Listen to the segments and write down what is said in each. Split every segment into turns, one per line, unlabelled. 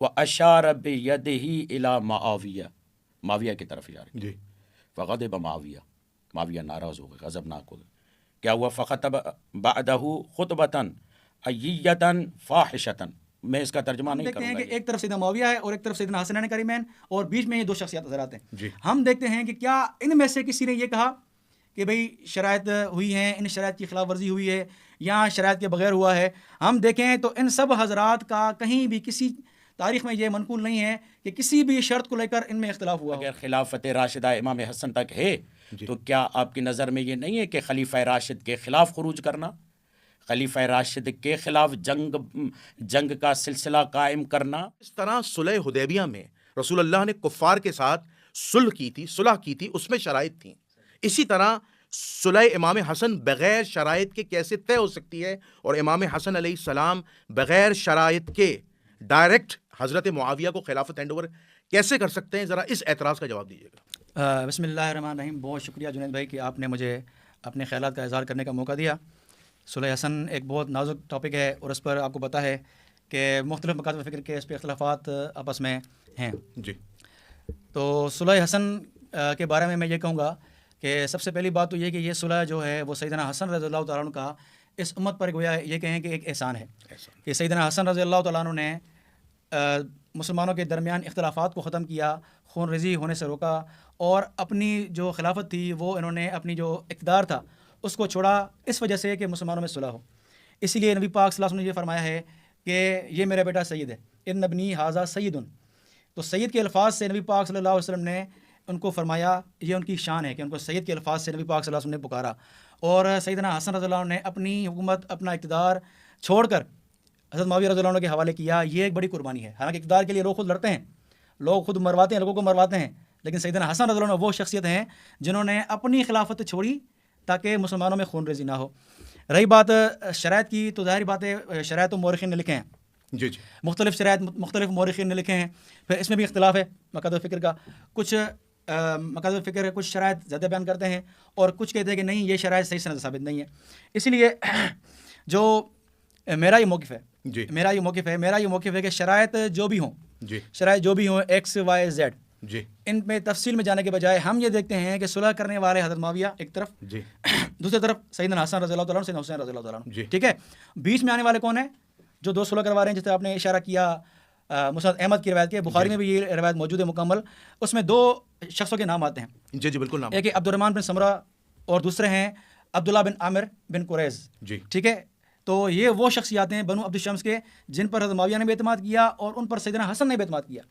وَأَشَارَ بِيَدِهِ إِلَى معاویہ، معاویہ کی طرف اشارہ
جی
فغضب معاویہ، معاویہ ناراض ہو گئے، غضبناک ہو گئے. کیا ہوا؟ فخطب بعدہ خطبۃ ایۃ فاحشۃ. میں اس کا ترجمہ
ہم
نہیں
دیکھتے
کروں
ہیں
گا.
کہ ایک طرف سیدنا معاویہ ہے اور ایک طرف سیدنا حسنین کریمین، اور بیچ میں یہ دو شخصیات نظر آتے ہیں.
جی
ہم دیکھتے ہیں کہ کیا ان میں سے کسی نے یہ کہا کہ بھئی شرائط ہوئی ہیں، ان شرائط کی خلاف ورزی ہوئی ہے یا شرائط کے بغیر ہوا ہے. ہم دیکھیں تو ان سب حضرات کا کہیں بھی کسی تاریخ میں یہ منقول نہیں ہے کہ کسی بھی شرط کو لے کر ان میں اختلاف ہوا ہو.
اگر خلافت راشدہ امام حسن تک ہے تو کیا آپ کی نظر میں یہ نہیں ہے کہ خلیفہ راشد کے خلاف خروج کرنا، خلیفہ راشد کے خلاف جنگ کا سلسلہ قائم کرنا؟
اس طرح صلح حدیبیہ میں رسول اللہ نے کفار کے ساتھ صلح کی تھی، اس میں شرائط تھیں. اسی طرح صلح امام حسن بغیر شرائط کے کیسے طے ہو سکتی ہے، اور امام حسن علیہ السلام بغیر شرائط کے ڈائریکٹ حضرت معاویہ کو خلافت ہینڈ اوور کیسے کر سکتے ہیں؟ ذرا اس اعتراض کا جواب دیجیے گا.
بسم اللہ الرحمن الرحیم. بہت شکریہ جنید بھائی کہ آپ نے مجھے اپنے خیالات کا اظہار کرنے کا موقع دیا. صلح حسن ایک بہت نازک ٹاپک ہے اور اس پر آپ کو پتہ ہے کہ مختلف مکاتب فکر کے اس پہ اختلافات آپس میں ہیں.
جی
تو صلح حسن کے بارے میں یہ کہوں گا کہ سب سے پہلی بات تو یہ کہ یہ صلح جو ہے وہ سیدنا حسن رضی اللہ تعالیٰ عنہ کا اس امت پر گویا یہ کہیں کہ ایک احسان ہے کہ سیدنا حسن رضی اللہ تعالیٰ عنہ نے مسلمانوں کے درمیان اختلافات کو ختم کیا، خون ریزی ہونے سے روکا، اور اپنی جو خلافت تھی وہ انہوں نے اپنی جو اقتدار تھا اس کو چھوڑا اس وجہ سے کہ مسلمانوں میں صلح ہو. اسی لیے نبی پاک صلی اللہ علیہ وسلم نے یہ فرمایا ہے کہ یہ میرا بیٹا سید ہے، ان ابنی ھذا سید. تو سید کے الفاظ سے نبی پاک صلی اللہ علیہ وسلم نے ان کو فرمایا، یہ ان کی شان ہے کہ ان کو سید کے الفاظ سے نبی پاک صلی اللہ علیہ وسلم نے پکارا. اور سیدنا حسن رضی اللہ عنہ نے اپنی حکومت، اپنا اقتدار چھوڑ کر حضرت معاویہ رضی اللہ عنہ کے حوالے کیا. یہ ایک بڑی قربانی ہے. حالانکہ اقتدار کے لیے لوگ خود لڑتے ہیں، لوگ خود مرواتے ہیں، لوگوں کو مرواتے ہیں، لیکن سیدنا حسن رضی اللہ عنہ وہ شخصیت ہیں جنہوں نے اپنی خلافت چھوڑی تاکہ مسلمانوں میں خون ریزی نہ ہو. رہی بات شرائط کی، تو ظاہری بات ہے شرائط تو مورخین نے لکھے ہیں.
جی جی
مختلف شرائط مختلف مورخین نے لکھے ہیں. پھر اس میں بھی اختلاف ہے مکاتب فکر کا. کچھ مکاتب فکر کچھ شرائط زیادہ بیان کرتے ہیں اور کچھ کہتے ہیں کہ نہیں، یہ شرائط صحیح سند ثابت نہیں ہے. اسی لیے جو میرا یہ موقف ہے کہ شرائط جو بھی ہوں، شرائط جو بھی ہوں ایکس وائی زیڈ، ان میں تفصیل میں جانے کے بجائے ہم یہ دیکھتے ہیں کہ صلح کرنے والے حضرت معاویہ ایک طرف، دوسری طرف سیدنا حسن رضی اللہ تعالیٰ عنہ، سیدنا حسین رضی اللہ تعالیٰ عنہ. ٹھیک ہے، بیچ میں آنے والے کون ہیں جو دو صلح کروا رہے ہیں؟ جس طرح آپ نے اشارہ کیا مسند احمد کی روایت کے، بخاری میں بھی یہ روایت موجود ہے مکمل. اس میں دو شخصوں کے نام آتے ہیں.
جی جی بالکل.
ایک عبد الرحمن بن سمرہ اور دوسرے ہیں عبداللہ بن عامر بن قریظ. ٹھیک ہے، تو یہ وہ شخصیات ہیں بنو عبد الشمس کے جن پر حضرت معاویہ نے بھی اعتماد کیا اور ان پر سیدنا حسن نے بھی اعتماد کیا.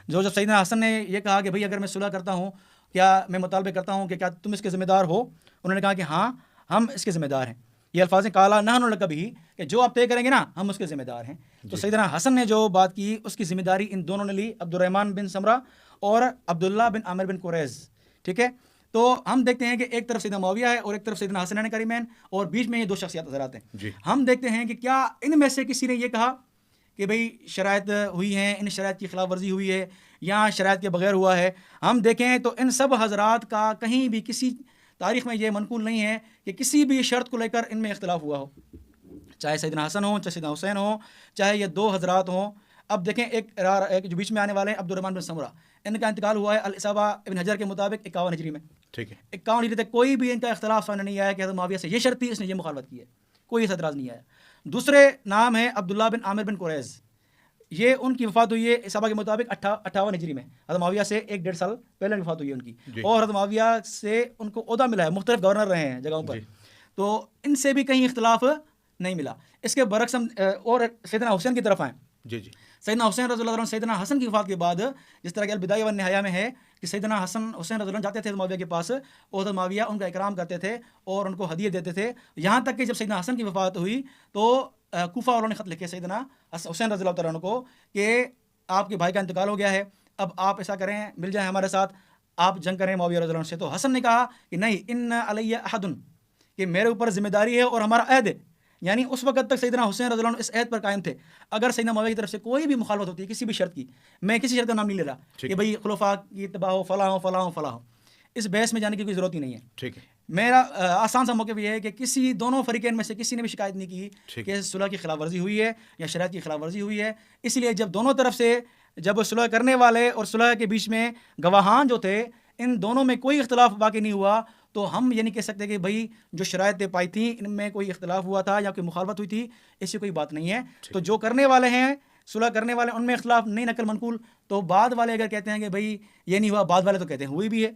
جو جب سیدنا حسن نے یہ کہا کہ بھئی اگر میں صلح کرتا ہوں، کیا میں مطالبہ کرتا ہوں کہ کیا تم اس کے ذمہ دار ہو؟ انہوں نے کہا کہ ہاں ہم اس کے ذمہ دار ہیں. یہ الفاظ ہیں قالا نحن لک بھی، کہ جو آپ طے کریں گے نا ہم اس کے ذمہ دار ہیں. تو سیدنا حسن نے جو بات کی اس کی ذمہ داری ان دونوں نے لی، عبد الرحمن بن سمرہ اور عبداللہ بن عامر بن قریظ. ٹھیک ہے، تو ہم دیکھتے ہیں کہ ایک طرف سیدنا معاویہ ہے اور ایک طرف سیدنا حسنین کریمین، اور بیچ میں یہ دو شخصیات نظر آتے ہیں. ہم دیکھتے ہیں کہ کیا ان میں سے کسی نے یہ کہا کہ بھئی شرائط ہوئی ہیں، ان شرائط کی خلاف ورزی ہوئی ہے یا شرائط کے بغیر ہوا ہے؟ ہم دیکھیں تو ان سب حضرات کا کہیں بھی کسی تاریخ میں یہ منقول نہیں ہے کہ کسی بھی شرط کو لے کر ان میں اختلاف ہوا ہو، چاہے سیدنا حسن ہوں، چاہے سیدنا حسین ہوں، چاہے یہ دو حضرات ہوں. اب دیکھیں ایک جو بیچ میں آنے والے ہیں عبد الرحمن بن سمرہ، ان کا انتقال ہوا ہے الاصابہ ابن حجر کے مطابق 51 ہجری میں. ٹھیک ہے، 51 ہجری تک کوئی بھی ان کا اختلاف سامنے نہیں آیا کہ حضرت معاویہ سے یہ شرط تھی، اس نے یہ مخالفت کی ہے، کوئی ایسا اعتراض نہیں آیا. دوسرے نام ہے عبداللہ بن عامر بن قریظ. یہ ان کی وفات ہوئی ہے اصابہ کے مطابق 58 ہجری میں. حضرت معاویہ سے 1-1.5 سال پہلے وفات ہوئی ہے ان کی. اور حضرت معاویہ سے ان کو عہدہ ملا ہے، مختلف گورنر رہے ہیں جگہوں پر. تو ان سے بھی کہیں اختلاف نہیں ملا. اس کے برعکس ہم اور سیدنا حسین کی طرف آئیں. سیدنا حسین رضی اللہ عنہ سیدنا حسن کی وفات کے بعد، جس طرح کہ البدایہ والنہایہ میں ہے کہ سیدنا حسن حسین رضی اللہ عنہ جاتے تھے معاویہ کے پاس، اور حضرت معاویہ ان کا اکرام کرتے تھے اور ان کو ہدیے دیتے تھے. یہاں تک کہ جب سیدنا حسن کی وفات ہوئی تو کوفہ والوں نے خط لکھے سیدنا حسین رضی اللہ تعالیٰ عنہ کو کہ آپ کے بھائی کا انتقال ہو گیا ہے، اب آپ ایسا کریں مل جائیں ہمارے ساتھ، آپ جنگ کریں معاویہ رضی اللہ عنہ سے. تو حسن نے کہا کہ نہیں، ان علیہ احد، کہ میرے اوپر ذمہ داری ہے اور ہمارا عہد ہے. یعنی اس وقت تک سیدنا حسین رضی اللہ عنہ اس عہد پر قائم تھے. اگر سیدنا معاویہ کی طرف سے کوئی بھی مخالفت ہوتی ہے کسی بھی شرط کی، میں کسی شرط کا نام نہیں لے رہا کہ بھئی خلفاء کی اتباع ہو، فلاں ہو فلاں ہو فلاں ہو، اس بحث میں جانے کی کوئی ضرورت ہی نہیں ہے. ٹھیک ہے، میرا آسان سا موقف یہ ہے کہ کسی دونوں فریقین میں سے کسی نے بھی شکایت نہیں کی کہ صلح کی خلاف ورزی ہوئی ہے یا شرائط کی خلاف ورزی ہوئی ہے. اس لیے جب دونوں طرف سے جب صلح کرنے والے اور صلح کے بیچ میں گواہان جو تھے ان دونوں میں کوئی اختلاف واقع نہیں ہوا تو ہم یہ نہیں کہہ سکتے کہ بھائی جو شرائط پائی تھیں ان میں کوئی اختلاف ہوا تھا یا کوئی مخالفت ہوئی تھی، ایسی کوئی بات نہیں ہے. تو جو کرنے والے ہیں صلح کرنے والے ان میں اختلاف نہیں نقل منقول، تو بعد والے اگر کہتے ہیں کہ بھائی یہ نہیں ہوا، بعد والے تو کہتے ہیں ہوئی بھی ہے.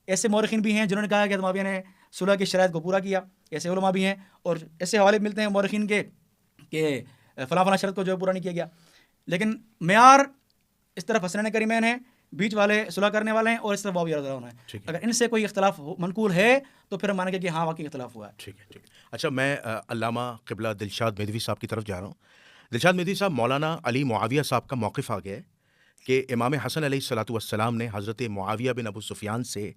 ایسے مورخین بھی ہیں جنہوں نے کہا کہ معاویہ نے صلح کی شرائط کو پورا کیا، ایسے علماء بھی ہیں اور ایسے حوالے ملتے ہیں مورخین کے کہ فلاں فلاں شرط کو جو ہے پورا نہیں کیا گیا. لیکن معیار اس طرف حسنین کریمین ہیں، بیچ والے صلح کرنے والے ہیں، اور اس طرف معاویہ رضی اللہ عنہ ہیں. اگر ان سے کوئی اختلاف منقول ہے تو پھر ہم مانیں گے کہ ہاں واقعی اختلاف ہوا ہے.
ٹھیک ہے. اچھا، میں علامہ قبلہ دلشاد مہدوی صاحب کی طرف جا رہا ہوں. دلشاد مہدوی صاحب، مولانا علی معاویہ صاحب کا موقف آ گیا ہے کہ امام حسن علیہ الصلوۃ والسلام نے حضرت معاویہ بن ابو سفیان سے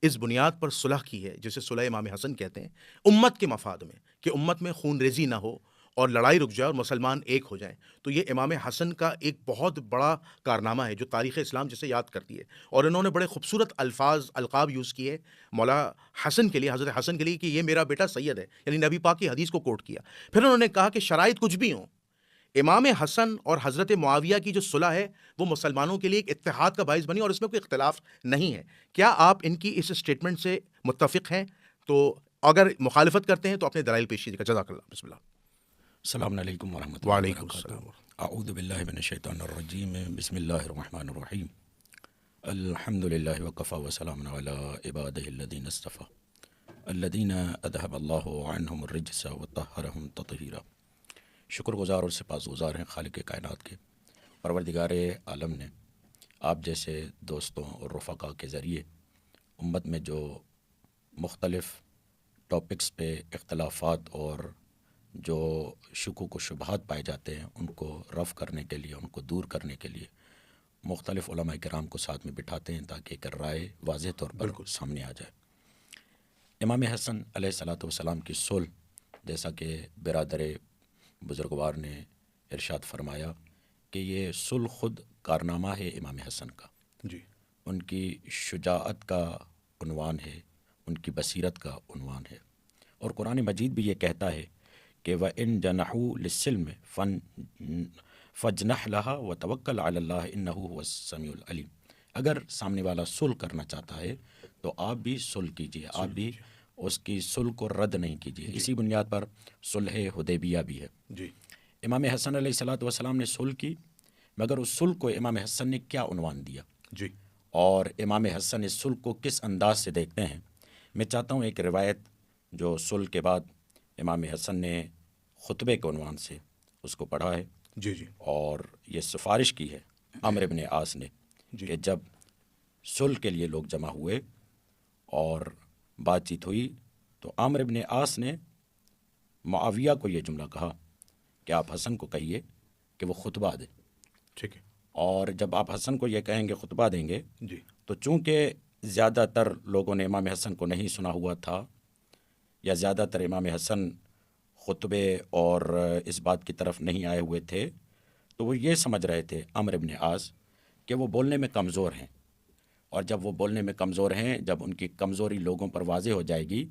اس بنیاد پر صلح کی ہے جسے صلح امام حسن کہتے ہیں، امت کے مفاد میں، کہ امت میں خون ریزی نہ ہو اور لڑائی رک جائے اور مسلمان ایک ہو جائیں. تو یہ امام حسن کا ایک بہت بڑا کارنامہ ہے جو تاریخ اسلام جسے یاد کرتی ہے. اور انہوں نے بڑے خوبصورت الفاظ القاب یوز کیے مولا حسن کے لیے، حضرت حسن کے لیے، کہ یہ میرا بیٹا سید ہے، یعنی نبی پاک کی حدیث کو کوٹ کیا. پھر انہوں نے کہا کہ شرائط کچھ بھی ہوں، امام حسن اور حضرت معاویہ کی جو صلح ہے وہ مسلمانوں کے لیے ایک اتحاد کا باعث بنی اور اس میں کوئی اختلاف نہیں ہے. کیا آپ ان کی اس اسٹیٹمنٹ سے متفق ہیں؟ تو اگر مخالفت کرتے ہیں تو اپنے دلائل پیش کیجیے. جزاک اللہ. بسم اللہ.
السلام علیکم ورحمۃ اللہ
وعلیکم
وبرکاتہ.
السلام.
اعوذ باللہ من الشیطان الرجیم. بسم اللہ الرحمن الرحیم. الحمد للہ وکفی وسلام علی عبادہ الذین اصطفی الذین اذھب اللہ عنہم الرجس وطہرہم تطہیرا. شکر گزار اور سپاس گزار ہیں خالق کائنات کے، پروردگار عالم نے آپ جیسے دوستوں اور رفقا کے ذریعے امت میں جو مختلف ٹاپکس پہ اختلافات اور جو شکوک و شبہات پائے جاتے ہیں ان کو رفع کرنے کے لیے، ان کو دور کرنے کے لیے مختلف علماء کرام کو ساتھ میں بٹھاتے ہیں تاکہ ایک رائے واضح طور پر سامنے آ جائے. امام حسن علیہ الصلوۃ والسلام کی صلح، جیسا کہ برادر بزرگوار نے ارشاد فرمایا کہ یہ صلح خود کارنامہ ہے امام حسن کا.
جی.
ان کی شجاعت کا عنوان ہے، ان کی بصیرت کا عنوان ہے. اور قرآن مجید بھی یہ کہتا ہے کہ وَإِن جَنَحُوا لِلسِّلْمِ فَاجْنَحْ لَهَا وَتَوَكَّلْ عَلَى اللَّهِ إِنَّهُ هُوَ السَّمِيعُ الْعَلِيمُ. اگر سامنے والا صلح کرنا چاہتا ہے تو آپ بھی صلح کیجیے، آپ بھی اس کی صلح کو رد نہیں کیجیے. اسی بنیاد پر صلح حدیبیہ بھی ہے.
جی.
امام حسن علیہ الصلوۃ والسلام نے صلح کی، مگر اس صلح کو امام حسن نے کیا عنوان دیا،
جی.
اور امام حسن اس صلح کو کس انداز سے دیکھتے ہیں. میں چاہتا ہوں ایک روایت جو صلح کے بعد امام حسن نے خطبے کے عنوان سے اس کو پڑھا ہے.
جی. جی.
اور یہ سفارش کی ہے عمرو بن عاص نے کہ جب صلح کے لیے لوگ جمع ہوئے اور بات چیت ہوئی تو عمرو بن عاص نے معاویہ کو یہ جملہ کہا کہ آپ حسن کو کہیے کہ وہ خطبہ دے.
ٹھیک ہے.
اور جب آپ حسن کو یہ کہیں گے خطبہ دیں گے،
جی.
تو چونکہ زیادہ تر لوگوں نے امام حسن کو نہیں سنا ہوا تھا، یا زیادہ تر امام حسن خطبے اور اس بات کی طرف نہیں آئے ہوئے تھے، تو وہ یہ سمجھ رہے تھے عمرو بن عاص کہ وہ بولنے میں کمزور ہیں. اور جب وہ بولنے میں کمزور ہیں، جب ان کی کمزوری لوگوں پر واضح ہو جائے گی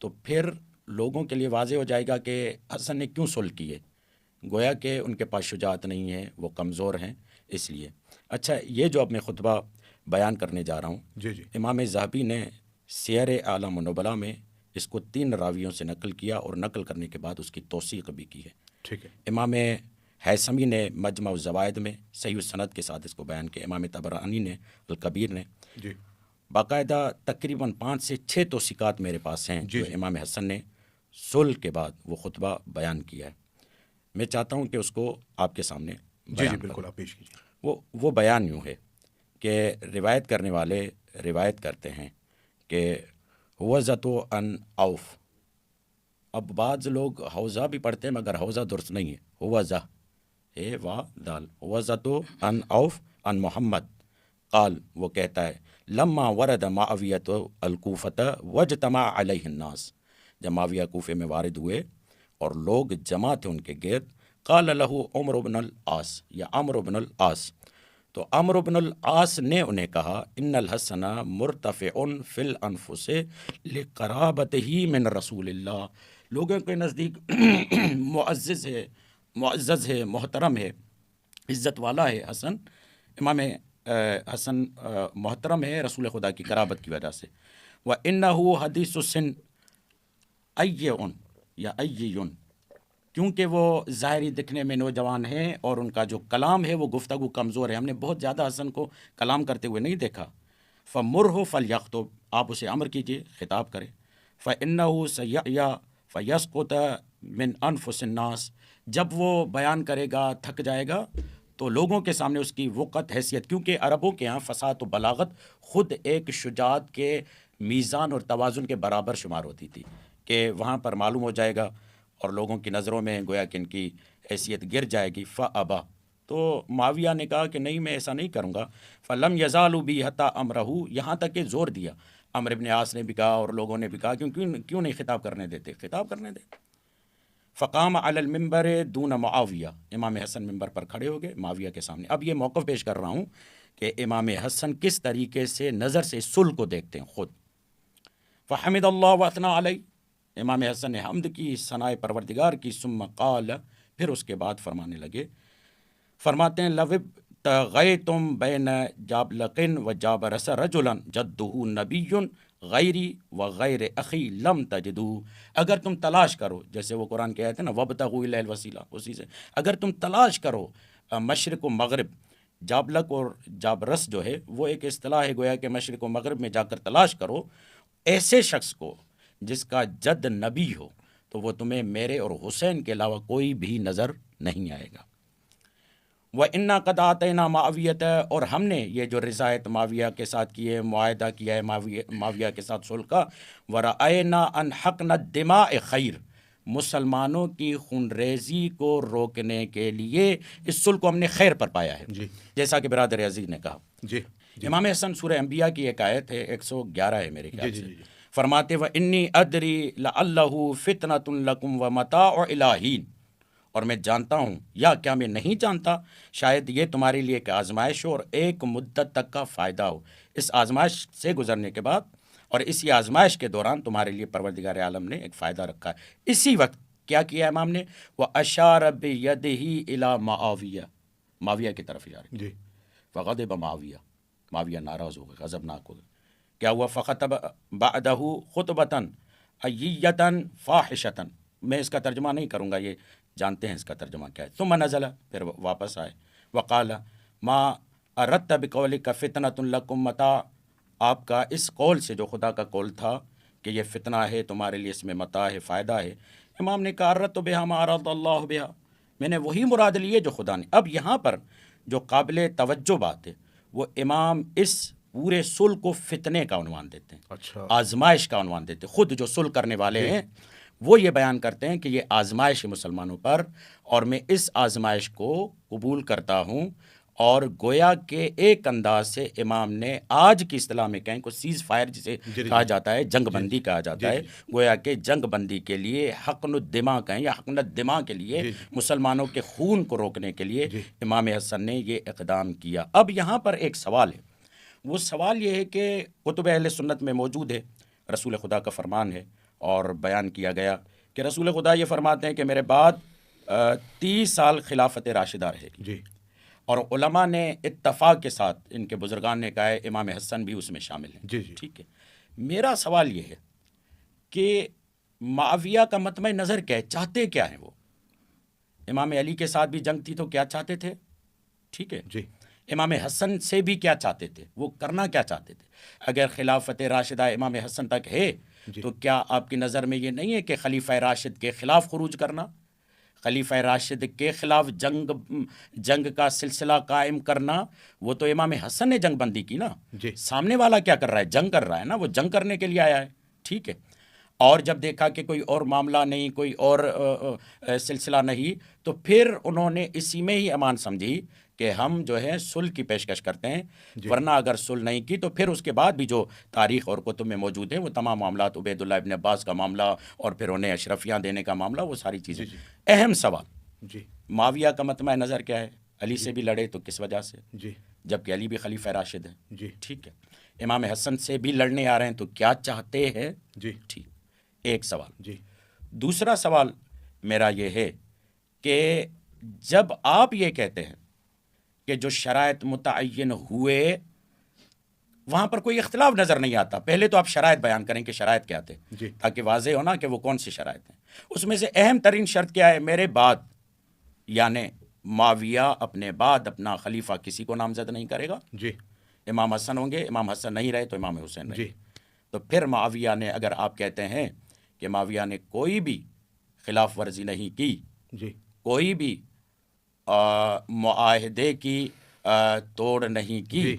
تو پھر لوگوں کے لیے واضح ہو جائے گا کہ حسن نے کیوں صلح کی ہے، گویا کہ ان کے پاس شجاعت نہیں ہے، وہ کمزور ہیں اس لیے. اچھا، یہ جو اب میں خطبہ بیان کرنے جا رہا ہوں،
جی. جی.
امام ذہبی نے سیر اعلام النبلاء میں اس کو 3 راویوں سے نقل کیا اور نقل کرنے کے بعد اس کی توثیق بھی کی ہے.
ٹھیک ہے.
امام حیثمی نے مجمع الزوائد میں صحیح السند کے ساتھ اس کو بیان کیا. امام طبرانی نے الکبیر نے.
جی.
باقاعدہ تقریباً 5 سے 6 توثیقات میرے پاس ہیں جو امام حسن نے صلح کے بعد وہ خطبہ بیان کیا ہے. میں چاہتا ہوں کہ اس کو آپ کے سامنے بیان کروں.
بالکل، آپ پیش کیجیے.
وہ بیان یوں ہے کہ روایت کرنے والے روایت کرتے ہیں کہ حوزۃ ان اوف. اب بعض لوگ حوزہ بھی پڑھتے ہیں مگر حوزہ درست نہیں ہے، حوزہ ہے وا دال. حوزۃ ان اوف ان محمد قال، وہ کہتا ہے لما ورد معاویۃ الکوفۃ واجتمع علیہ الناس. جب معاویہ کوفے میں وارد ہوئے اور لوگ جمع تھے ان کے گرد، قال لہ عمرو بن العاص، یا عمرو بن العاص، تو عمرو بن العاص نے انہیں کہا ان الحسن مرتفع فی الانفس لقرابتہ من رسول اللہ. لوگوں کے نزدیک معزز ہے، محترم ہے، عزت والا ہے حسن، امام حسن محترم ہے رسول خدا کی قرابت کی وجہ سے. وَإِنَّهُ حَدِيثُ السِّن اَيٌّ یا اَيٌّ، کیونکہ وہ ظاہری دکھنے میں نوجوان ہیں اور ان کا جو کلام ہے وہ گفتگو کمزور ہے. ہم نے بہت زیادہ حسن کو کلام کرتے ہوئے نہیں دیکھا. فَمُرْهُ فَلْيَخْطُبْ، آپ اسے امر کیجئے خطاب کریں. فَإِنَّهُ سَيَعْيَا فَيَسْقُطَ مِنْ أَنفُسِ النَّاسِ، جب وہ بیان کرے گا تھک جائے گا تو لوگوں کے سامنے اس کی وقت حیثیت، کیونکہ عربوں کے ہاں فصاحت و بلاغت خود ایک شجاعت کے میزان اور توازن کے برابر شمار ہوتی تھی، کہ وہاں پر معلوم ہو جائے گا اور لوگوں کی نظروں میں گویا کہ ان کی حیثیت گر جائے گی. فَأَبَا، تو معاویہ نے کہا کہ نہیں، میں ایسا نہیں کروں گا. فَلَمْ يَزَالُوا بِهِ حَتَّى أَمْرَهُ، یہاں تک کہ زور دیا. عمرو بن عاص نے بھی کہا اور لوگوں نے بھی کہا کیوں نہیں خطاب کرنے دیتے، خطاب کرنے دے. فقام علی المنبر دون معاویہ، امام حسن ممبر پر کھڑے ہو گئے معاویہ کے سامنے. اب یہ موقف پیش کر رہا ہوں کہ امام حسن کس طریقے سے نظر سے صلح کو دیکھتے ہیں خود. فحمد اللہ واثنا علیہ، امام حسن نے حمد کی، ثنائے پروردگار کی. ثم قال، پھر اس کے بعد فرمانے لگے، فرماتے ہیں لو ابتغیتم بین جابلق و جابرس رجلا جدہ نبی غیری و غیر اخی لم تجدو، اگر تم تلاش کرو، جیسے وہ قرآن کے آیت ہے نا وابتغوا الیہ الوسیلہ، اسی سے اگر تم تلاش کرو مشرق و مغرب، جابلق اور جابرس جو ہے وہ ایک اصطلاح ہے، گویا کہ مشرق و مغرب میں جا کر تلاش کرو ایسے شخص کو جس کا جد نبی ہو، تو وہ تمہیں میرے اور حسین کے علاوہ کوئی بھی نظر نہیں آئے گا. وَإِنَّا قَدْ آتَيْنَا مَعَوِيَةَ، اور ہم نے یہ جو رضایت معاویہ کے ساتھ کی ہے، معاہدہ کیا ہے معاویہ کے ساتھ صلح کا. وَرَأَيْنَا أَنْ حَقْنَ الدِّمَاءِ خَيْرٌ، مسلمانوں کی خون ریزی کو روکنے کے لیے اس صلح کو ہم نے خیر پر پایا ہے. جیسا کہ برادر عزیز نے کہا. امام حسن سورہ انبیاء کی ایک آیت ہے 111 ہے میرے خیال سے، فرماتے وَإِنِّي أَدْرِي لَعَلَّهُ فِتْنَةٌ لَكُمْ وَمَتَاعُ إِلَىٰ حِينٍ، اور میں جانتا ہوں یا کیا میں نہیں جانتا، شاید یہ تمہارے لیے ایک آزمائش ہو اور ایک مدت تک کا فائدہ ہو. اس آزمائش سے گزرنے کے بعد اور اسی آزمائش کے دوران تمہارے لیے پروردگار عالم نے ایک فائدہ رکھا ہے. اسی وقت کیا کیا امام نے، وَأَشَارَ بِيَدِهِ إِلَىٰ مَعَاوِيَةَ، معاویہ کی طرف اشارہ کیا. فغضب معاویہ ناراض ہو گئے، غضبناک ہو گئے. کیا ہوا؟ فخطب بعدہ خطبۃ ایۃ فاحشۃ، میں اس کا ترجمہ نہیں کروں گا، یہ جانتے ہیں اس کا ترجمہ کیا ہے. ثم نزل، پھر واپس آئے. وقال ما اردت بقولک فتنۃ لکم متاع، آپ کا اس قول سے جو خدا کا قول تھا کہ یہ فتنہ ہے تمہارے لیے، اس میں متاع ہے، فائدہ ہے. امام نے کہا اردت بہا ما اراد اللہ بہا، میں نے وہی مراد لی ہے جو خدا نے. اب یہاں پر جو قابل توجہ بات ہے وہ امام اس پورے صلح کو فتنے کا عنوان دیتے ہیں، آزمائش کا عنوان دیتے ہیں. خود جو صلح کرنے والے ہیں وہ یہ بیان کرتے ہیں کہ یہ آزمائش ہے مسلمانوں پر، اور میں اس آزمائش کو قبول کرتا ہوں. اور گویا کہ ایک انداز سے امام نے آج کی اصطلاح میں کہیں کو سیز فائر جسے کہا جاتا ہے، جنگ بندی کہا جاتا ہے، گویا کہ جنگ بندی کے لیے حقن الدماء کہیں یا حقن الدماء کے لیے، مسلمانوں کے خون کو روکنے کے لیے امام حسن نے یہ اقدام کیا. اب یہاں پر ایک سوال ہے، وہ سوال یہ ہے کہ کتب اہل سنت میں موجود ہے، رسول خدا کا فرمان ہے اور بیان کیا گیا کہ رسول خدا یہ فرماتے ہیں کہ میرے بعد 30 سال خلافت راشدہ رہے گی. اور علماء نے اتفاق کے ساتھ، ان کے بزرگان نے کہا ہے امام حسن بھی اس میں شامل ہیں. ٹھیک ہے، میرا سوال یہ ہے کہ معاویہ کا مطمع نظر کیا ہے، چاہتے کیا ہیں وہ؟ امام علی کے ساتھ بھی جنگ تھی تو کیا چاہتے تھے؟ ٹھیک ہے، امام حسن سے بھی کیا چاہتے تھے، وہ کرنا کیا چاہتے تھے؟ اگر خلافت راشدہ امام حسن تک ہے تو کیا آپ کی نظر میں یہ نہیں ہے کہ خلیفہ راشد کے خلاف خروج کرنا، خلیفہ راشد کے خلاف جنگ کا سلسلہ قائم کرنا؟ وہ تو امام حسن نے جنگ بندی کی نا. سامنے والا کیا کر رہا ہے؟ جنگ کر رہا ہے نا، وہ جنگ کرنے کے لیے آیا ہے. ٹھیک ہے، اور جب دیکھا کہ کوئی اور معاملہ نہیں، کوئی اور سلسلہ نہیں، تو پھر انہوں نے اسی میں ہی امان سمجھی کہ ہم جو ہے صلح کی پیشکش کرتے ہیں. ورنہ اگر صلح نہیں کی تو پھر اس کے بعد بھی جو تاریخ اور کتب میں موجود ہیں وہ تمام معاملات، عبید اللہ ابن عباس کا معاملہ اور پھر انہیں اشرفیاں دینے کا معاملہ، وہ ساری چیزیں. اہم سوال، معاویہ کا مطمع نظر کیا ہے؟ علی سے بھی لڑے تو کس وجہ سے؟ جبکہ علی بھی خلیفہ راشد ہے. ٹھیک ہے، امام حسن سے بھی لڑنے آ رہے ہیں تو کیا چاہتے ہیں؟ ٹھیک، ایک سوال. دوسرا سوال میرا یہ ہے کہ جب آپ یہ کہتے ہیں کہ جو شرائط متعین ہوئے وہاں پر کوئی اختلاف نظر نہیں آتا. پہلے تو آپ شرائط بیان کریں کہ شرائط کیا تھے, تاکہ واضح ہو نا کہ وہ کون سی شرائط ہیں. اس میں سے اہم ترین شرط کیا ہے؟ میرے بعد یعنی معاویہ اپنے بعد اپنا خلیفہ کسی کو نامزد نہیں کرے گا.
جی.
امام حسن ہوں گے, امام حسن نہیں رہے تو امام حسین رہے.
جی.
تو پھر معاویہ نے, اگر آپ کہتے ہیں کہ معاویہ نے کوئی بھی خلاف ورزی نہیں کی,
جی,
کوئی بھی معاہدے کی توڑ نہیں کی,
جی,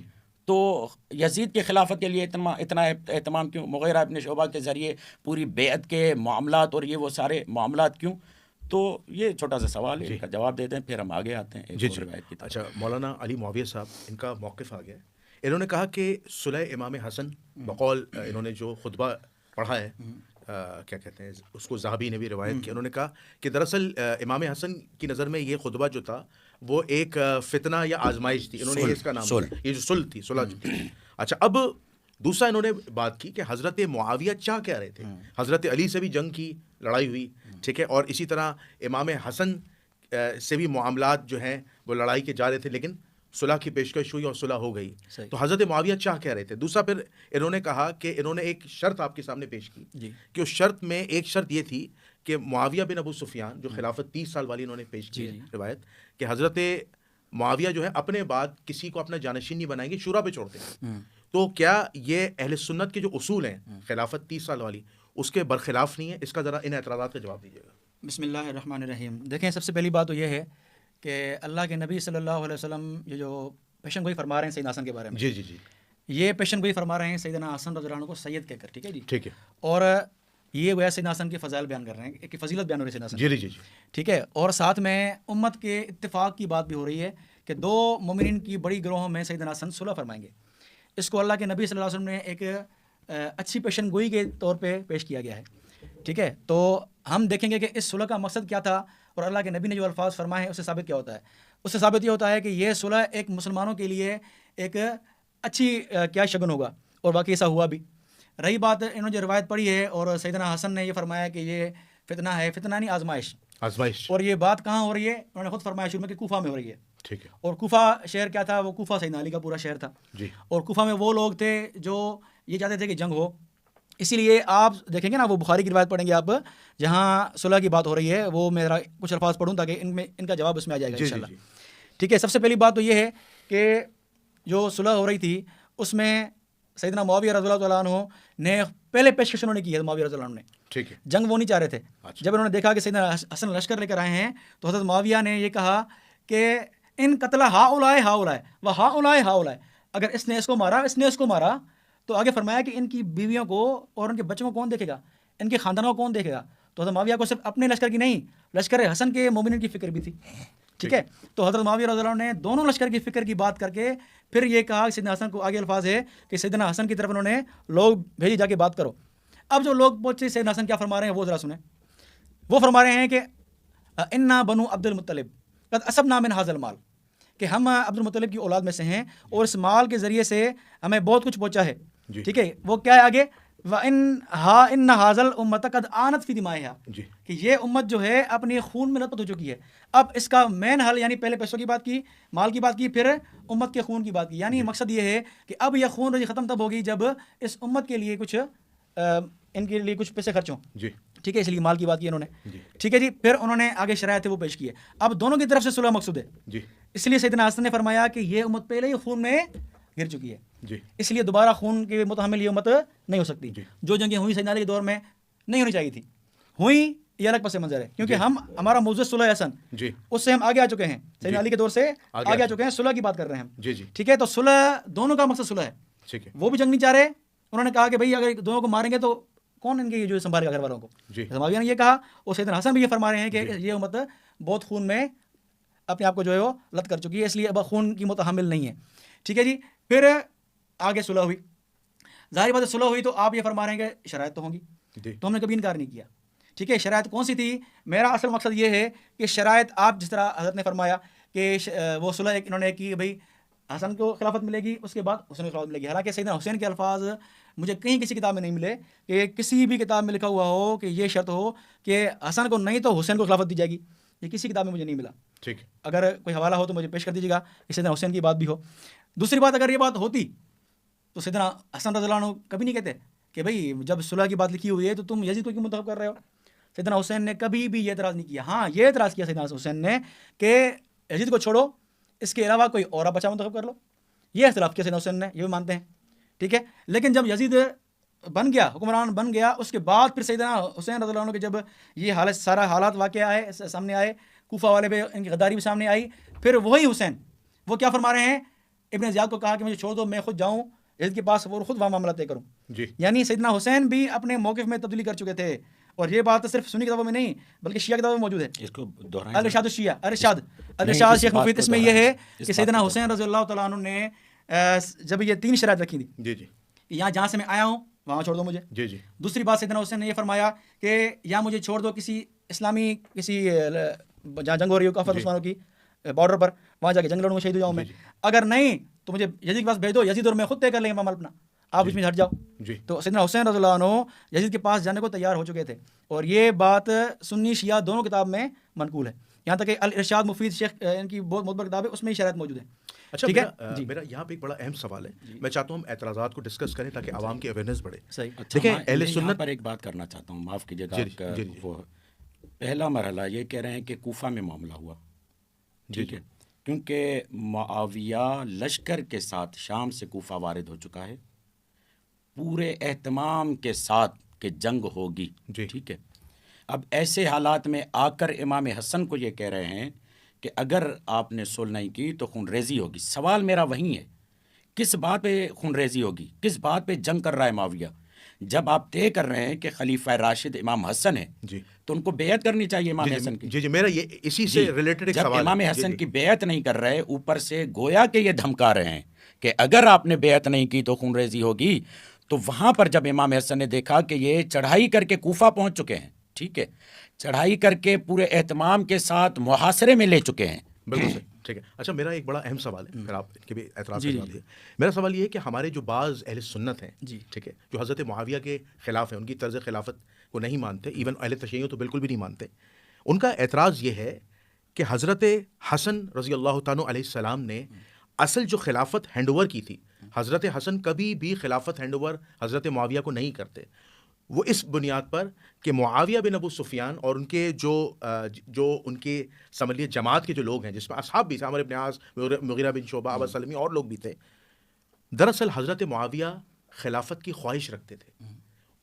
تو یزید کی خلافت کے لیے اتنا اہتمام کیوں؟ مغیرہ ابن شعبہ کے ذریعے پوری بیعت کے معاملات اور یہ وہ سارے معاملات کیوں؟ تو یہ چھوٹا سا سوال ہے, ان کا جواب دے دیں, پھر ہم آگے آتے ہیں ایک اور روایت کی طرف.
اچھا, مولانا علی معاویہ صاحب, ان کا موقف آ گیا. انہوں نے کہا کہ صلح امام حسن بقول انہوں نے جو خطبہ پڑھا ہے, کیا کہتے ہیں اس کو، ذہبی نے بھی روایت کی. انہوں نے کہا کہ دراصل امام حسن کی نظر میں یہ خطبہ جو تھا وہ ایک فتنہ یا آزمائش تھی. انہوں نے اس کا نام یہ جو صلح تھی, صلح جو تھی. اچھا, اب دوسرا انہوں نے بات کی کہ حضرت معاویہ چاہ کیا رہے تھے. حضرت علی سے بھی جنگ کی, لڑائی ہوئی, ٹھیک ہے, اور اسی طرح امام حسن سے بھی معاملات جو ہیں وہ لڑائی کے جا رہے تھے, لیکن صلح کی پیشکش ہوئی اور صلح ہو گئی. تو حضرت معاویہ چاہ کیا رہے تھے. دوسرا پھر انہوں نے کہا کہ انہوں نے ایک شرط آپ کے سامنے پیش کی کہ اس شرط میں ایک شرط یہ تھی کہ معاویہ بن ابو سفیان, جو خلافت 30 سال والی انہوں نے پیش کی روایت, کہ حضرت معاویہ جو ہے اپنے بعد کسی کو اپنا جانشین نہیں بنائیں گے, شورا پہ چھوڑتے ہیں. تو کیا یہ اہل سنت کے جو اصول ہیں خلافت 30 سال والی, اس کے برخلاف نہیں ہے؟ اس کا ذرا ان اعتراضات کا جواب دیجیے گا.
بسم اللہ الرحمن الرحیم. دیکھیں, سب سے پہلی بات تو یہ ہے کہ اللہ کے نبی صلی اللہ علیہ وسلم یہ جو پیشن گوئی فرما رہے ہیں سیدنا حسن کے بارے میں,
جی جی جی,
یہ پیشن گوئی فرما رہے ہیں سیدنا حسن رضی اللہ عنہ کو سید کہہ کر, ٹھیک ہے جی,
ٹھیک ہے,
اور یہ گویا سیدنا حسن کے فضائل بیان کر رہے ہیں, ایک فضیلت بیان ہو رہی ہے سیدنا حسن,
جی جی جی,
ٹھیک ہے, اور ساتھ میں امت کے اتفاق کی بات بھی ہو رہی ہے کہ دو مومنین کی بڑی گروہوں میں سیدنا حسن صلح فرمائیں گے. اس کو اللہ کے نبی صلی اللہ علیہ وسلم نے ایک اچھی پیشن گوئی کے طور پہ پیش کیا گیا ہے, ٹھیک ہے. تو ہم دیکھیں گے کہ اس صلح کا مقصد کیا تھا, اور اللہ کے نبی نے جو الفاظ فرمائے ہیں اس سے ثابت کیا ہوتا ہے. اس سے ثابت یہ ہوتا ہے کہ یہ صلح ایک مسلمانوں کے لیے ایک اچھی کیا شگن ہوگا, اور واقعی ایسا ہوا بھی. رہی بات انہوں نے جو روایت پڑھی ہے, اور سیدنا حسن نے یہ فرمایا کہ یہ فتنہ ہے, فتنہ نہیں آزمائش,
آزمائش, اور
یہ بات کہاں ہو رہی ہے؟ انہوں نے خود فرمایا شروع میں کہ کوفہ میں ہو رہی ہے,
ٹھیک ہے.
اور کوفہ شہر کیا تھا؟ وہ کوفہ سیدنا علی کا پورا شہر تھا,
جی,
اور کوفہ میں وہ لوگ تھے جو یہ چاہتے تھے کہ جنگ ہو. اسی لیے آپ دیکھیں گے نا, وہ بخاری کی روایت پڑھیں گے آپ, جہاں صلح کی بات ہو رہی ہے, وہ میرا کچھ الفاظ پڑھوں تاکہ ان کا جواب اس میں آ جائے گا انشاءاللہ. ٹھیک ہے, سب سے پہلی بات تو یہ ہے کہ جو صلح ہو رہی تھی اس میں سیدنا معاویہ رضی اللہ تعالیٰ عنہ نے پہلے پیشکش انہوں نے کی ہے. معاویہ رضی اللہ عنہ نے,
ٹھیک ہے,
جنگ وہ نہیں چاہ رہے تھے. جب انہوں نے دیکھا کہ سیدنا حسن لشکر لے کر آئے ہیں, تو حضرت معاویہ نے یہ کہا کہ ان قتل ہا اولائے و ہا اولائے, اگر اس نے اس کو مارا, اس نے اس کو مارا, تو آگے فرمایا کہ ان کی بیویوں کو اور ان کے بچوں کو کون دیکھے گا, ان کے خاندانوں کو کون دیکھے گا. تو حضرت معاویہ کو صرف اپنے لشکر کی نہیں, لشکر حسن کے مومنین کی فکر بھی تھی, ٹھیک ہے. تو حضرت معاویہ رضی اللہ عنہ نے دونوں لشکر کی فکر کی بات کر کے پھر یہ کہا کہ سیدنا حسن کو, آگے الفاظ ہے کہ سیدنا حسن کی طرف انہوں نے لوگ بھیجی جا کے بات کرو. اب جو لوگ پہنچے سیدنا حسن کیا فرما رہے ہیں وہ ذرا سنیں. وہ فرما رہے ہیں کہ انا بنو عبد المطلب قد اصبنا من ھذا المال, کہ ہم عبد المطلب کی اولاد میں سے ہیں اور اس مال کے ذریعے سے ہمیں بہت کچھ پہنچا ہے, ٹھیک ہے. وہ کیا ہے آگے, ان ھذا الامۃ قد آنت فی دمائها, کہ یہ امت جو ہے اپنے خون میں لطپت ہو چکی ہے. اب اس کا مین حل, یعنی پہلے پیسوں کی بات کی, مال کی بات کی, پھر امت کے خون کی بات کی. یعنی مقصد یہ ہے کہ اب یہ خون رضی ختم تب ہوگی جب اس امت کے لیے کچھ ان کے لیے کچھ پیسے خرچ ہوں, ٹھیک ہے. اس لیے مال کی بات کی انہوں نے, ٹھیک ہے جی. پھر انہوں نے آگے شرائط وہ پیش کی ہے. اب دونوں کی طرف سے صلح مقصود ہے, اس لیے سیدنا حسن نے فرمایا کہ یہ امت پہلے ہی خون میں گر چکی ہے, اس لیے دوبارہ خون کے متحمل یہ امت نہیں ہو سکتی. جو جنگیں ہوئی سیدنا علی کے دور میں نہیں ہونی چاہیے تھی, ہوئی, یہ الگ پس منظر ہے, کیونکہ ہمارا موضوع صلح حسن, اس سے ہم آگے آ چکے ہیں, سیدنا علی کے دور سے آگے آ چکے ہیں, صلح کی بات کر رہے ہیں ہم, ٹھیک ہے. تو صلح, دونوں کا مقصد صلح ہے. وہ بھی جنگ نہیں چاہ رہے, انہوں نے کہا کہ بھائی اگر دونوں کو ماریں گے تو کون ان کے جو سنبھالے گا گھر والوں کو. معاویہ نے یہ کہا, اور سیدنا حسن بھی یہ فرما رہے ہیں کہ یہ امت بہت خون میں اپنے آپ کو جو ہے وہ لت کر چکی ہے, اس لیے اب خون کی متحمل نہیں ہے, ٹھیک ہے جی. پھر آگے صلح ہوئی, ظاہر بات ہے صلح ہوئی تو آپ یہ فرما رہے ہیں کہ شرائط تو ہوں گی, تو ہم نے کبھی انکار نہیں کیا, ٹھیک ہے. شرائط کون سی تھی؟ میرا اصل مقصد یہ ہے کہ شرائط آپ جس طرح حضرت نے فرمایا کہ وہ صلح ایک انہوں نے کی, بھائی حسن کو خلافت ملے گی, اس کے بعد حسین کو خلافت ملے گی. حالانکہ سیدنا حسین کے الفاظ مجھے کہیں کسی کتاب میں نہیں ملے کہ کسی بھی کتاب میں لکھا ہوا ہو کہ یہ شرط ہو کہ حسن کو نہیں تو حسین کو خلافت دی جائے گی, یہ کسی کتاب میں مجھے نہیں ملا.
ٹھیک,
اگر کوئی حوالہ ہو تو مجھے پیش کر دیجیے گا کہ سیدنا حسین کی بات بھی ہو. دوسری بات, اگر یہ بات ہوتی تو سیدنا حسن رضی اللہ عنہ کبھی نہیں کہتے کہ بھائی جب صلح کی بات لکھی ہوئی ہے تو تم یزید کو کیوں منتخب کر رہے ہو. سیدنا حسین نے کبھی بھی یہ اعتراض نہیں کیا. ہاں, یہ اعتراض کیا سیدنا حسین نے کہ یزید کو چھوڑو, اس کے علاوہ کوئی اور بچہ منتخب کر لو. یہ اختلاف کیا سیدنا حسین نے, یہ بھی مانتے ہیں. ٹھیک ہے, لیکن جب یزید بن گیا, حکمران بن گیا, اس کے بعد پھر سیدنا حسین رضی اللہ عنہ کے جب یہ حالت سارا حالات واقع آئے سامنے آئے, کوفہ والے پہ ان کی غداری بھی سامنے آئی, پھر وہی حسین وہ کیا فرما رہے ہیں, ابن زیاد کو کہا کہ مجھے چھوڑ دو, میں خود جاؤں یزید کے پاس اور خود وہاں معاملہ طے کروں.
جی,
یعنی سیدنا حسین بھی اپنے موقف میں تبدیلی کر چکے تھے. اور یہ بات صرف سنی کتابوں میں نہیں بلکہ شیعہ کتابوں میں موجود ہے.
اس کو
الرشاد الشیعہ, الرشاد شیخ مفید, اس میں یہ ہے کہ سیدنا حسین رضی اللہ تعالیٰ عنہ نے جب یہ 3 شرائط رکھی تھی,
جی جی,
یہاں جہاں سے میں آیا ہوں وہاں چھوڑ دو مجھے.
جی جی,
دوسری بات سیدنا حسین نے یہ فرمایا کہ یا مجھے چھوڑ دو کسی اسلامی کسی جہاں جنگ ہو رہی ہو کافر مسلمانوں کی بارڈر پر, وہاں جا کے جنگ لڑوں میں شہید ہو جاؤں میں. اگر نہیں تو مجھے یزید کے پاس بھیج دو, یزید اور میں خود طے کر لیں گے معاملہ اپنا, آپ اس میں ہٹ جاؤ. تو سیدنا حسین رضی اللہ عنہ یزید کے پاس جانے کو تیار ہو چکے تھے, اور یہ بات سنی شیعہ دونوں کتاب میں منقول ہے. یہاں تک کہ الارشاد مفید شیخ ان کی بہت معتبر کتاب ہے, اس میں یہ شرائط موجود ہے.
اچھا,
ٹھیک ہے,
میرا یہاں پہ ایک بڑا اہم سوال ہے, میں چاہتا ہوں ہم اعتراضات کو ڈسکس کریں تاکہ عوام کی اویئرنیس بڑھے.
صحیح.
دیکھیں, اہل سنت
پر ایک بات کرنا چاہتا ہوں, معاف کیجیے گا. وہ پہلا مرحلہ یہ کہہ رہے ہیں کہ کوفہ میں معاملہ ہوا, ٹھیک ہے, کیونکہ معاویہ لشکر کے ساتھ شام سے کوفہ وارد ہو چکا ہے پورے اہتمام کے ساتھ کہ جنگ ہوگی. ٹھیک ہے, اب ایسے حالات میں آ کر امام حسن کو یہ کہہ رہے ہیں کہ اگر آپ نے صلح نہیں کی تو خون ریزی ہوگی. سوال میرا وہی ہے, کس بات پہ خون ریزی ہوگی, کس بات پہ جنگ کر رہا ہے معاویہ؟ جب آپ طے کر رہے ہیں کہ خلیفہ راشد امام حسن ہے تو ان کو بیعت کرنی چاہیے امام حسن کی.
جی جی, میرا یہ اسی سے ریلیٹڈ ایک سوال ہے.
جب امام حسن کی بیعت نہیں کر رہے, اوپر سے گویا کہ یہ دھمکا رہے ہیں کہ اگر آپ نے بیعت نہیں کی تو خون ریزی ہوگی, تو وہاں پر جب امام حسن نے دیکھا کہ یہ چڑھائی کر کے کوفہ پہنچ چکے ہیں, ٹھیک ہے, چڑھائی کر کے پورے اہتمام کے ساتھ محاصرے میں لے چکے ہیں.
بالکل صحیح, ٹھیک ہے. اچھا, میرا ایک بڑا اہم سوال ہے, پھر آپ ان کے بھی اعتراض کروا دیے. میرا سوال یہ ہے کہ ہمارے جو بعض اہل سنت ہیں, ٹھیک ہے, جو حضرت معاویہ کے خلاف ہیں, ان کی طرز خلافت کو نہیں مانتے, ایون اہل تشیع تو بالکل بھی نہیں مانتے, ان کا اعتراض یہ ہے کہ حضرت حسن رضی اللہ تعالیٰ علیہ السلام نے اصل جو خلافت ہینڈ اوور کی تھی, حضرت حسن کبھی بھی خلافت ہینڈ اوور حضرت معاویہ کو نہیں کرتے. وہ اس بنیاد پر کہ معاویہ بن ابو سفیان اور ان کے جو ان کے سمجھ لیے جماعت کے جو لوگ ہیں, جس میں اصحاب بھی تھے, عمرو بن عاص, مغیرہ بن شعبہ, ابو سلمی اور لوگ بھی تھے, دراصل حضرت معاویہ خلافت کی خواہش رکھتے تھے.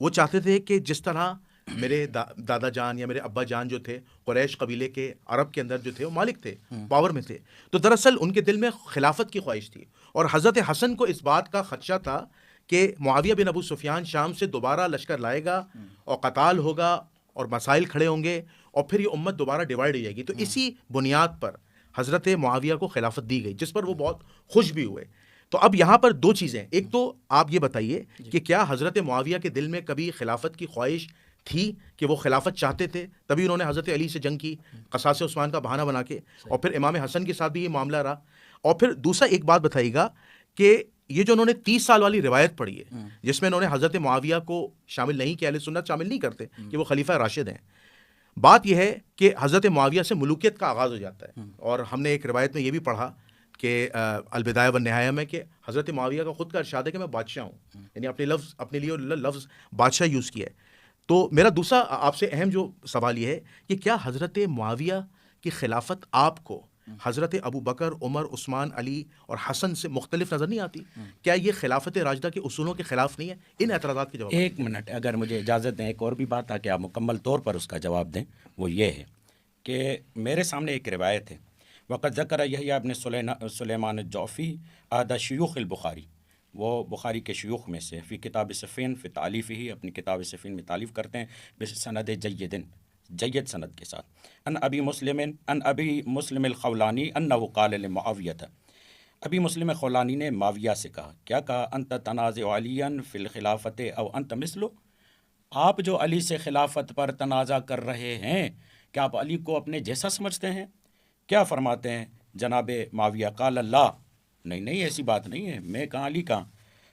وہ چاہتے تھے کہ جس طرح میرے دادا جان یا میرے ابا جان جو تھے قریش قبیلے کے عرب کے اندر جو تھے وہ مالک تھے, پاور میں تھے, تو دراصل ان کے دل میں خلافت کی خواہش تھی. اور حضرت حسن کو اس بات کا خدشہ تھا کہ معاویہ بن ابو سفیان شام سے دوبارہ لشکر لائے گا اور قتال ہوگا اور مسائل کھڑے ہوں گے اور پھر یہ امت دوبارہ ڈیوائڈ ہو جائے گی. تو اسی بنیاد پر حضرت معاویہ کو خلافت دی گئی, جس پر وہ بہت خوش بھی ہوئے. تو اب یہاں پر 2 چیزیں, ایک تو آپ یہ بتائیے کہ کیا حضرت معاویہ کے دل میں کبھی خلافت کی خواہش تھی کہ وہ خلافت چاہتے تھے, تبھی انہوں نے حضرت علی سے جنگ کی قصاص عثمان کا بہانہ بنا کے, اور پھر امام حسن کے ساتھ بھی یہ معاملہ رہا. اور پھر دوسرا ایک بات بتائیے گا کہ یہ جو انہوں نے 30 سال والی روایت پڑھی ہے, جس میں انہوں نے حضرت معاویہ کو شامل نہیں کیا, اہل سنت شامل نہیں کرتے کہ وہ خلیفہ راشد ہیں. بات یہ ہے کہ حضرت معاویہ سے ملوکیت کا آغاز ہو جاتا ہے, اور ہم نے ایک روایت میں یہ بھی پڑھا کہ البدایہ والنہایہ میں کہ حضرت معاویہ کا خود کا ارشاد ہے کہ میں بادشاہ ہوں, یعنی اپنے لیے لفظ بادشاہ یوز کیا ہے. تو میرا دوسرا آپ سے اہم جو سوال یہ ہے کہ کیا حضرت معاویہ کی خلافت آپ کو حضرت ابو بکر, عمر, عثمان, علی اور حسن سے مختلف نظر نہیں آتی؟ کیا یہ خلافت راشدہ کے اصولوں کے خلاف نہیں ہے؟ ان اعتراضات کے جواب.
1 منٹ اگر مجھے اجازت دیں, ایک اور بھی بات تاکہ آپ مکمل طور پر اس کا جواب دیں. وہ یہ ہے کہ میرے سامنے ایک روایت ہے, وقت ذکر یحییٰ ابن سلیمان الجوفی احد شیوخ البخاری, وہ بخاری کے شیوخ میں سے, فی کتاب صفین فی تعلیف ہی, اپنی کتاب صفین میں تعلیف کرتے ہیں بسند جید سند کے ساتھ, ان ابی مسلم الخولانی انہ قال لمعاویہ, ابی مسلم خولانی نے معاویہ سے کہا, کیا کہا, انت تنازع علیٰ فی الخلافت او انت مثلو, آپ جو علی سے خلافت پر تنازع کر رہے ہیں کیا آپ علی کو اپنے جیسا سمجھتے ہیں؟ کیا فرماتے ہیں جناب معاویہ, قال اللہ, نہیں ایسی بات نہیں ہے, میں کہاں علی کہاں,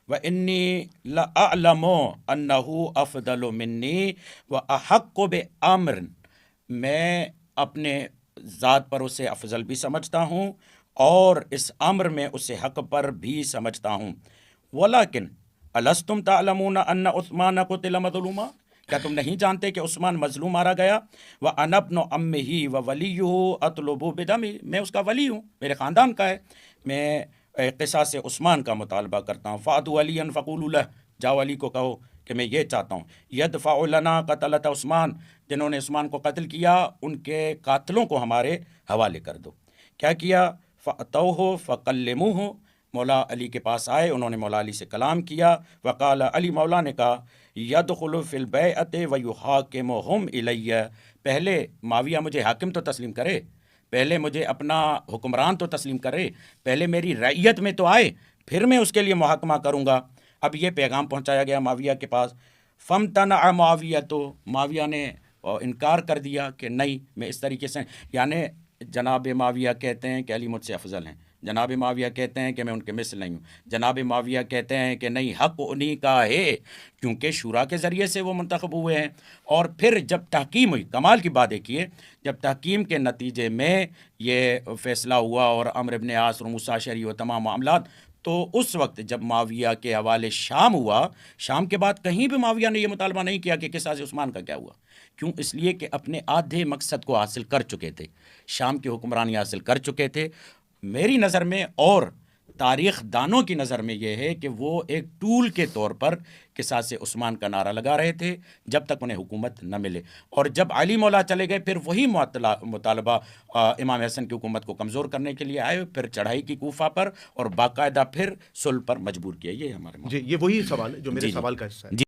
وَإِنِّي لَأَعْلَمُ أَنَّهُ أَفْضَلُ مِنِّي وَأَحَقُّ بِأَمْرٍ, میں اپنے ذات پر اسے افضل بھی سمجھتا ہوں اور اس امر میں اسے حق پر بھی سمجھتا ہوں. ولیکن الستم تعلمون ان عثمان قتل مظلوما، کیا تم نہیں جانتے کہ عثمان مظلوم مارا گیا؟ وَأَنَا ابْنُ عَمِّهِ وَوَلِيُّهُ أَطْلُبُ بِدَمِهِ، میں اس کا ولی ہوں، میرے خاندان کا ہے، میں قصاص عثمان کا مطالبہ کرتا ہوں. فَأْتُوا عَلِيًّا فَقُولُوا لَهُ، جاؤ علی کو کہو کہ میں یہ چاہتا ہوں. يَدْفَعُ لَنَا قَتَلَةَ عثمان، جنہوں نے عثمان کو قتل کیا ان کے قاتلوں کو ہمارے حوالے کر دو. کیا کیا؟ فَأْتَوْهُ فَقَلِّمُوهُ، مولا علی کے پاس آئے، انہوں نے مولا علی سے کلام کیا. وقال، علی مولا نے کہا، یدخل فی البیعۃ ویحاکمہم الی، پہلے معاویہ مجھے حاکم تو تسلیم کرے، پہلے مجھے اپنا حکمران تو تسلیم کرے، پہلے میری رعیت میں تو آئے، پھر میں اس کے لیے محاکمہ کروں گا. اب یہ پیغام پہنچایا گیا معاویہ کے پاس. فامتنع معاویہ، تو معاویہ نے انکار کر دیا کہ نہیں، میں اس طریقے سے، یعنی جناب معاویہ کہتے ہیں کہ علی مجھ سے افضل ہیں، جناب معاویہ کہتے ہیں کہ میں ان کے مثل نہیں ہوں، جناب معاویہ کہتے ہیں کہ نہیں، حق انہی کا ہے کیونکہ شورا کے ذریعے سے وہ منتخب ہوئے ہیں. اور پھر جب تحکیم ہوئی، کمال کی بات دیکھیے، جب تحکیم کے نتیجے میں یہ فیصلہ ہوا اور عمرو بن عاص اور موسیٰ اشعری و تمام معاملات، تو اس وقت جب معاویہ کے حوالے شام ہوا، شام کے بعد کہیں بھی معاویہ نے یہ مطالبہ نہیں کیا کہ قصاص عثمان کا کیا ہوا. کیوں؟ اس لیے کہ اپنے آدھے مقصد کو حاصل کر چکے تھے، شام کی حکمرانی حاصل کر چکے تھے. میری نظر میں اور تاریخ دانوں کی نظر میں یہ ہے کہ وہ ایک ٹول کے طور پر قصاص عثمان کا نعرہ لگا رہے تھے جب تک انہیں حکومت نہ ملے. اور جب علی مولا چلے گئے، پھر وہی مطالبہ امام حسن کی حکومت کو کمزور کرنے کے لیے آئے، پھر چڑھائی کی کوفہ پر اور باقاعدہ پھر صلح پر مجبور کیا. یہ ہمارے
جی، یہ وہی سوال ہے جو میرے سوال کا حصہ ہے.